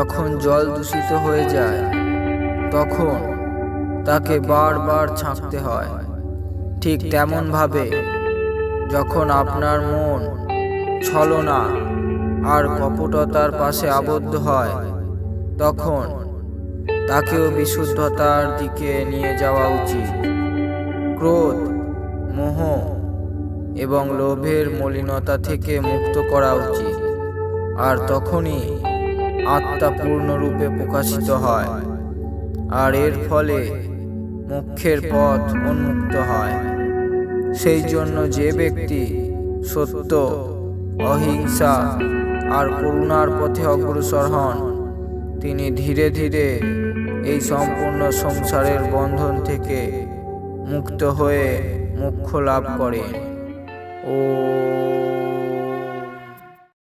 যখন জল দূষিত হয়ে যায় তখন তাকে বারবার ছাঁকতে হয়। ঠিক তেমনভাবে যখন আপনার মন ছলনা আর কপটতার পাশে আবদ্ধ হয় তখন তাকেও বিশুদ্ধতার দিকে নিয়ে যাওয়া উচিত। ক্রোধ, মোহ এবং লোভের মলিনতা থেকে মুক্ত করা উচিত, আর তখনই আত্মা পূর্ণরূপে প্রকাশিত হয় আর এর ফলে মোক্ষের পথ উন্মুক্ত হয়। সেই জন্য যে ব্যক্তি সত্য, অহিংসা আর করুণার পথে অগ্রসর হন তিনি ধীরে ধীরে এই সম্পূর্ণ সংসারের বন্ধন থেকে মুক্ত হয়ে মোক্ষ লাভ করেন। ও